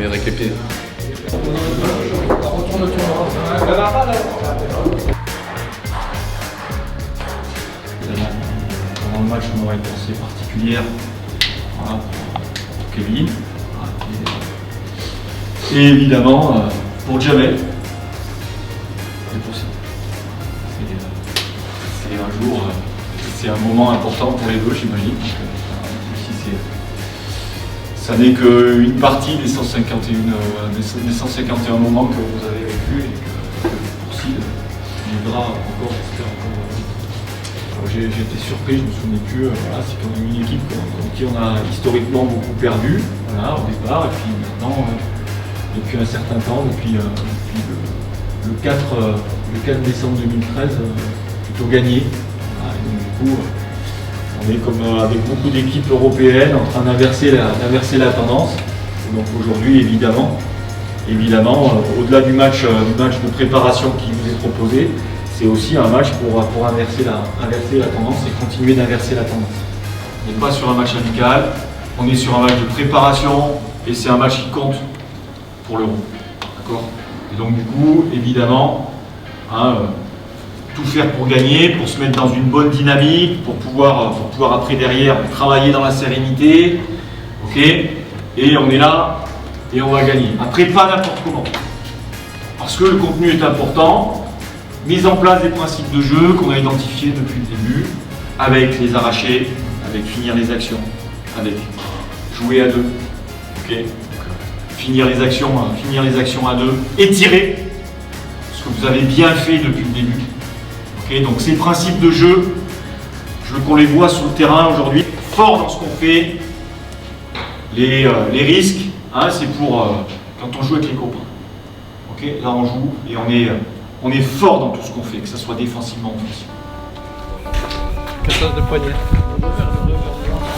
mais avec les pieds. Pendant le match, on aura une pensée particulière pour Kevin. Et évidemment, pour Jamel. Et pour ça. C'est un jour, c'est un moment important pour les deux, j'imagine. Ça n'est qu'une partie des 151 moments que vous avez vécu et que pour Sid vivra encore, j'espère encore. J'ai été surpris, je me souvenais plus, voilà, c'est quand même une équipe contre qui on a historiquement beaucoup perdu, voilà, au départ, et puis maintenant, depuis un certain temps, depuis le 4 décembre 2013, plutôt gagné. Voilà, et donc du coup, on est comme avec beaucoup d'équipes européennes en train d'inverser la tendance. Et donc aujourd'hui, évidemment, au-delà du match de préparation qui nous est proposé, c'est aussi un match pour inverser la tendance et continuer d'inverser la tendance. On n'est pas sur un match amical, on est sur un match de préparation et c'est un match qui compte pour l'Euro. D'accord ? Et donc du coup, évidemment, tout faire pour gagner, pour se mettre dans une bonne dynamique, pour pouvoir après derrière travailler dans la sérénité, ok ? Et on est là et on va gagner. Après, pas n'importe comment, parce que le contenu est important. Mise en place des principes de jeu qu'on a identifiés depuis le début, avec les arrachés, avec finir les actions, avec jouer à deux, ok ? Finir les actions à deux et tirer, ce que vous avez bien fait depuis le début. Okay, donc ces principes de jeu, je veux qu'on les voit sur le terrain aujourd'hui, fort dans ce qu'on fait. Les risques, c'est pour quand on joue avec les copains. Okay, là on joue et on est fort dans tout ce qu'on fait, que ce soit défensivement ou offensivement. 14 de poignet.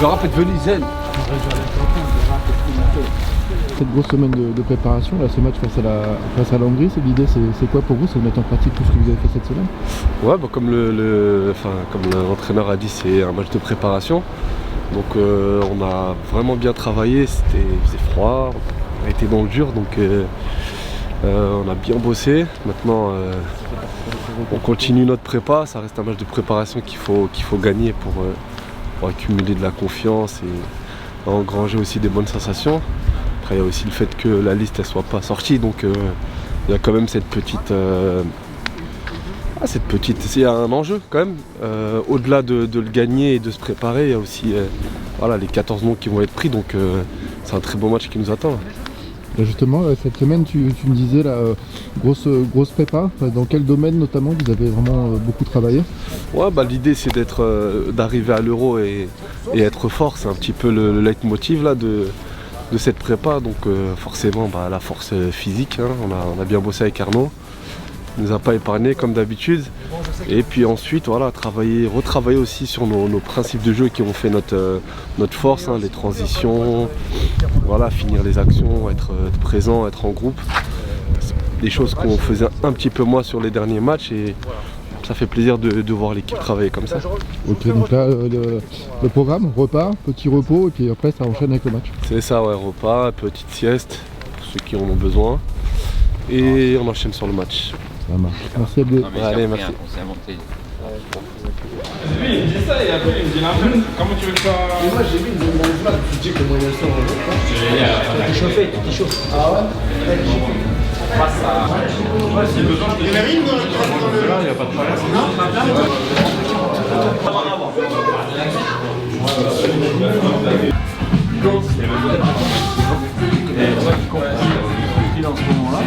Le rap est devenu zen. Cette grosse semaine de préparation, là, ce match face à la Hongrie, l'idée c'est quoi pour vous? C'est de mettre en pratique tout ce que vous avez fait cette semaine? Ouais, bah, comme l'entraîneur a dit, c'est un match de préparation. Donc on a vraiment bien travaillé, il faisait froid, on a été dans le dur, donc on a bien bossé. Maintenant on continue notre prépa, ça reste un match de préparation qu'il faut gagner pour accumuler de la confiance et engranger aussi des bonnes sensations. Après il y a aussi le fait que la liste ne soit pas sortie, donc il y a quand même cette petite... c'est un enjeu quand même. Au-delà de le gagner et de se préparer, il y a aussi les 14 noms qui vont être pris, donc c'est un très beau match qui nous attend. Là justement, cette semaine, tu me disais, grosse prépa. Dans quel domaine notamment vous avez vraiment beaucoup travaillé? Ouais, l'idée c'est d'arriver à l'Euro et être fort. C'est un petit peu le leitmotiv là, de cette prépa. Donc forcément, la force physique, on a bien bossé avec Arnaud. Il nous a pas épargné comme d'habitude. Et puis ensuite, retravailler aussi sur nos principes de jeu qui ont fait notre force, les transitions, finir les actions, être présent, être en groupe. Des choses qu'on faisait un petit peu moins sur les derniers matchs et ça fait plaisir de voir l'équipe travailler comme ça. Ok, donc là, le programme, repas, petit repos et puis après ça enchaîne avec le match. C'est ça, ouais, repas, petite sieste pour ceux qui en ont besoin et on enchaîne sur le match. Ça marche. Merci Abdel. Allez, merci. On s'est inventé. Lui, il me dit ça et après il me dit l'inverse. Comment tu veux que ça... Mais moi j'ai vu une bonne blague, tu dis comment il y a ça en fait. Tu chauffé, tu chauffes. Ah ouais? Face à... Ouais, c'est besoin de... Il y en a une dans le... Là, il n'y a pas de problème. Dans ce moment-là.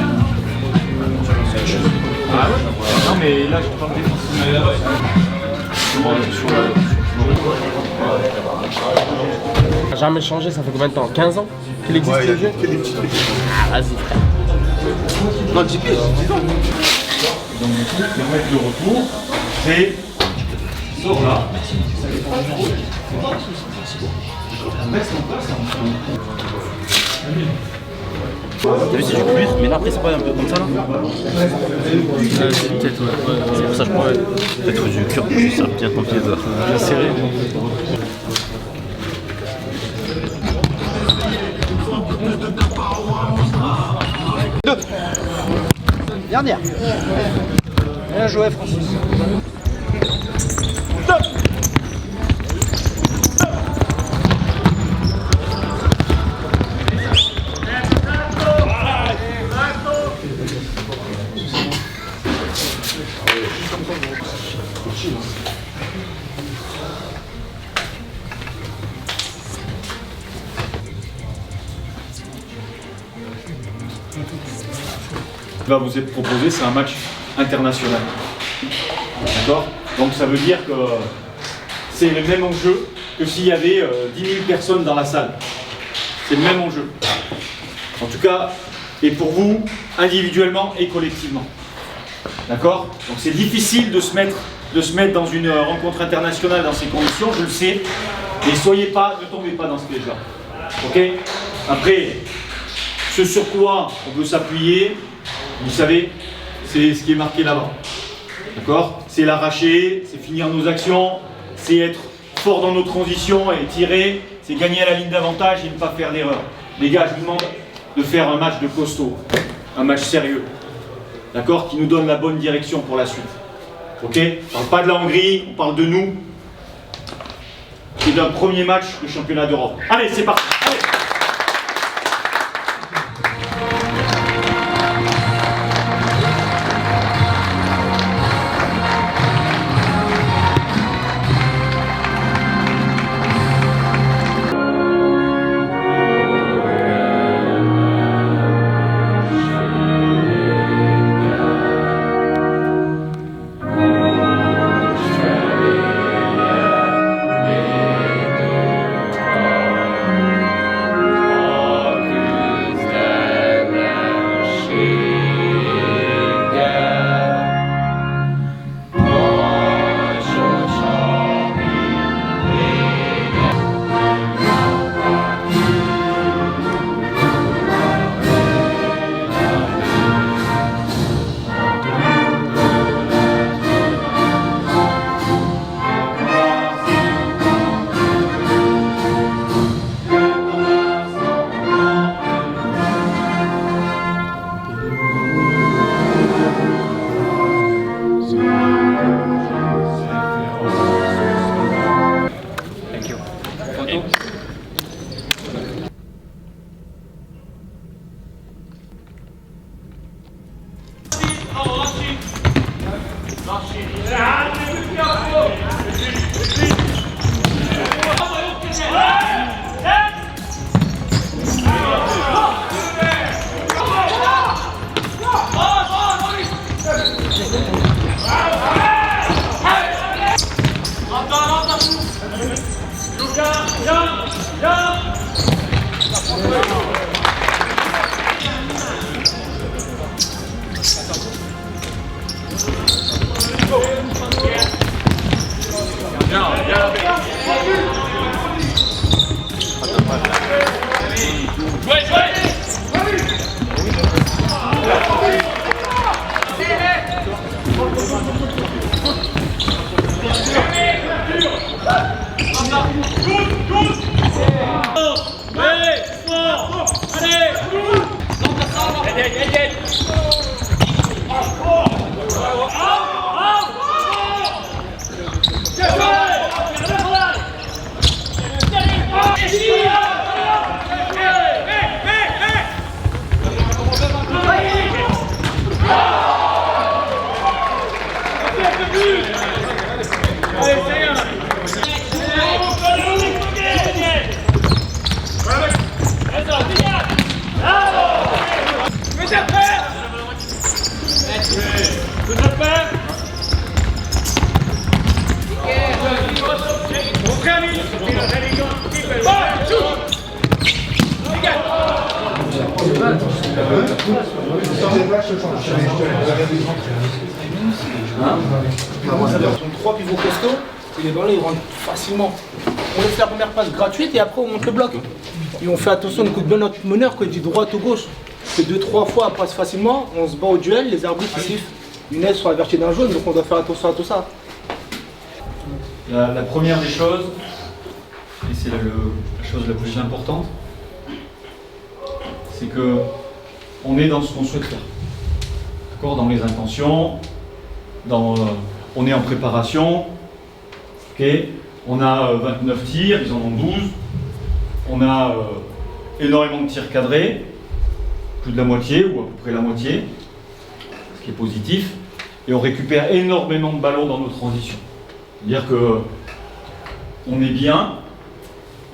Ah ouais? Non mais là je te parle défensivement. Jamais changé, ça fait combien de temps? 15 ans qu'il existe le jeu? Ah vas-y frère. Non, 10 pieds, 10 ans. Donc du coup, le mec de retour, c'est sort là. T'as vu, c'est du plus, mais là après c'est pas un peu comme ça là? Peut-être, ouais. C'est pour ça que je pourrais peut-être du cœur, ça va bien ton pied, bien serré. Stop. Dernière. Bien joué, Francis. Stop. Va vous être proposé, c'est un match international. D'accord? Donc ça veut dire que c'est le même enjeu que s'il y avait 10 000 personnes dans la salle. C'est le même enjeu. En tout cas, et pour vous, individuellement et collectivement. D'accord? Donc c'est difficile de se mettre dans une rencontre internationale dans ces conditions, je le sais. Mais ne tombez pas dans ce piège-là. Ok? Après, ce sur quoi on veut s'appuyer, vous savez, c'est ce qui est marqué là-bas. D'accord? C'est l'arracher, c'est finir nos actions, c'est être fort dans nos transitions et tirer, c'est gagner à la ligne d'avantage et ne pas faire d'erreur. Les gars, je vous demande de faire un match de costaud, un match sérieux. D'accord? Qui nous donne la bonne direction pour la suite. Ok? On ne parle pas de la Hongrie, on parle de nous. C'est d'un premier match de championnat d'Europe. Allez, c'est parti! Allez. Trois pivots costauds, et les ballons ils rentrent facilement. On laisse la première passe gratuite et après on monte le bloc. Et on fait attention, on écoute bien notre meneur quand il dit droite ou gauche. Que 2-3 fois on passe facilement, on se bat au duel, les arbitres ils sifflent. Une aide sont avertis d'un jaune, donc on doit faire attention à tout ça. La première des choses, et c'est la chose la plus importante, c'est que on est dans ce qu'on souhaite faire. D'accord, dans les intentions, on est en préparation. Okay. On a 29 tirs, ils en ont 12. On a énormément de tirs cadrés, plus de la moitié ou à peu près la moitié, ce qui est positif. Et on récupère énormément de ballons dans nos transitions. C'est-à-dire que on est bien,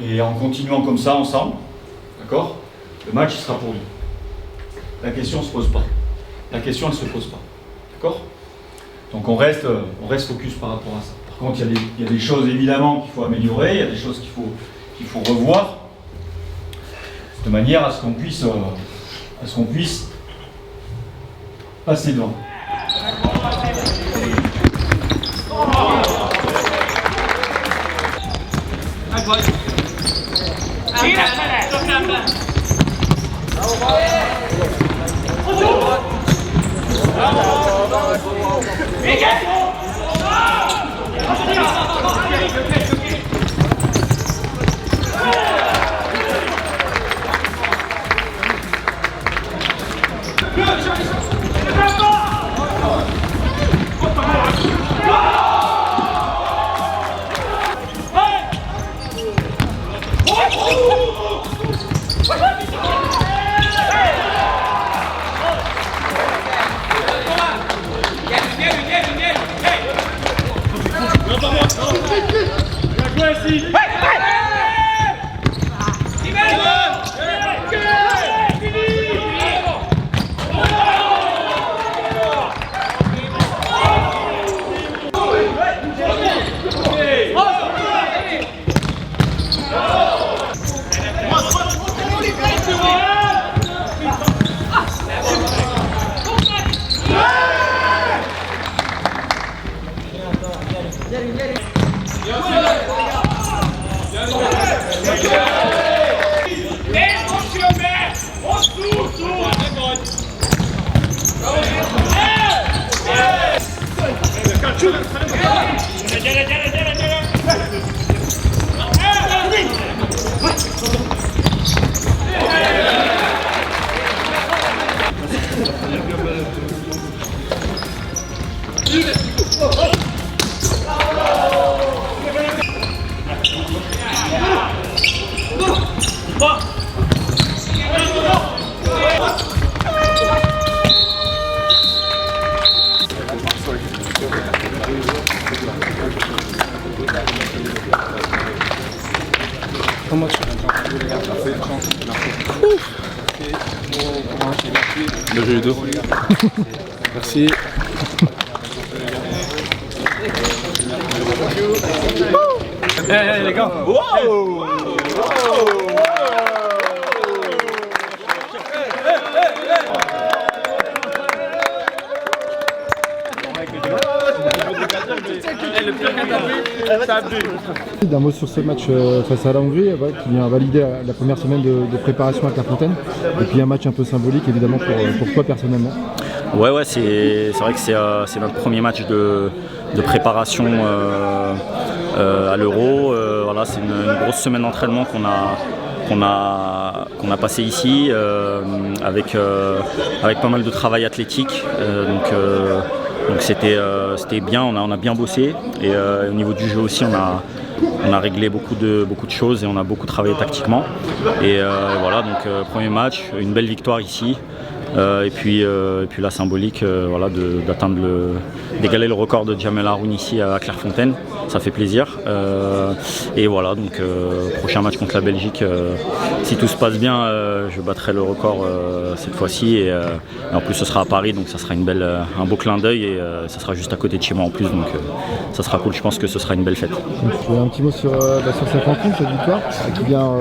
et en continuant comme ça ensemble, d'accord, le match sera pour nous. La question ne se pose pas. La question, elle ne se pose pas. D'accord? Donc on reste focus par rapport à ça. Par contre, il y a des choses évidemment qu'il faut améliorer, il y a des choses qu'il faut revoir, de manière à ce qu'on puisse passer devant. Bien joué Ludo. Merci. Hey, les gars. Wow. D'un mot sur ce match face à la Hongrie, qui vient valider la première semaine de préparation à Clairefontaine, et puis un match un peu symbolique évidemment pour toi personnellement. Ouais, c'est vrai que c'est notre premier match de préparation à l'Euro. Voilà, c'est une grosse semaine d'entraînement qu'on a passé ici avec pas mal de travail athlétique. Donc c'était bien, on a bien bossé, et au niveau du jeu aussi on a réglé beaucoup de choses et on a beaucoup travaillé tactiquement. Et voilà, donc premier match, une belle victoire ici. Et puis la symbolique, voilà, d'égaler le record de Jamel Haroun ici à Clairefontaine, ça fait plaisir. Et voilà, donc prochain match contre la Belgique, si tout se passe bien, je battrai le record cette fois-ci, et en plus ce sera à Paris, donc ça sera un beau clin d'œil, et ça sera juste à côté de chez moi en plus, donc ça sera cool, je pense que ce sera une belle fête. Un petit mot sur cette rencontre, cette victoire, qui vient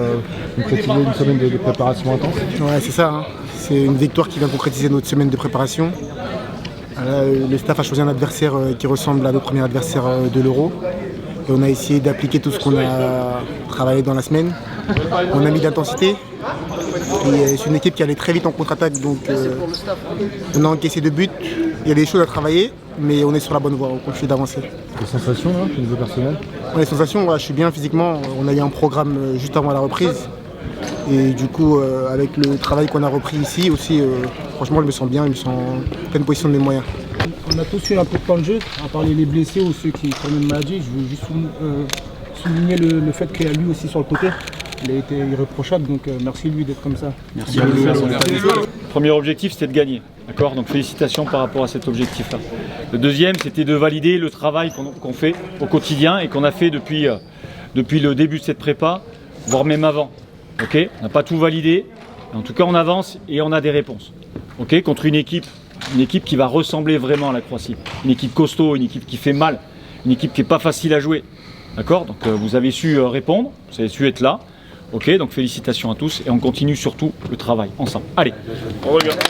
concrétiser une semaine de préparation intense. Ouais, c'est ça, hein. C'est une victoire qui vient concrétiser notre semaine de préparation. Le staff a choisi un adversaire qui ressemble à notre premier adversaire de l'Euro. Et on a essayé d'appliquer tout ce qu'on a travaillé dans la semaine. On a mis d'intensité. C'est une équipe qui allait très vite en contre-attaque, donc on a encaissé 2 buts. Il y a des choses à travailler, mais on est sur la bonne voie, on continue d'avancer. Les sensations, là, au niveau personnel? Les sensations, ouais, je suis bien physiquement. On a eu un programme juste avant la reprise. Et du coup, avec le travail qu'on a repris ici aussi, franchement, je me sens bien, je me sens en pleine position de mes moyens. On a tous eu un peu de temps de jeu, à part les blessés ou ceux qui sont même maladie. Je veux juste souligner le fait qu'il y a lui aussi sur le côté. Il a été irréprochable, donc merci lui d'être comme ça. Merci. Le premier objectif, c'était de gagner. D'accord ? Donc félicitations par rapport à cet objectif-là. Le deuxième, c'était de valider le travail qu'on fait au quotidien et qu'on a fait depuis le début de cette prépa, voire même avant. Okay ? On n'a pas tout validé, en tout cas on avance et on a des réponses. Okay ? Contre une équipe qui va ressembler vraiment à la Croatie. Une équipe costaud, une équipe qui fait mal, une équipe qui n'est pas facile à jouer. D'accord ? Donc vous avez su répondre, vous avez su être là. Ok, donc félicitations à tous et on continue surtout le travail ensemble. Allez, on regarde.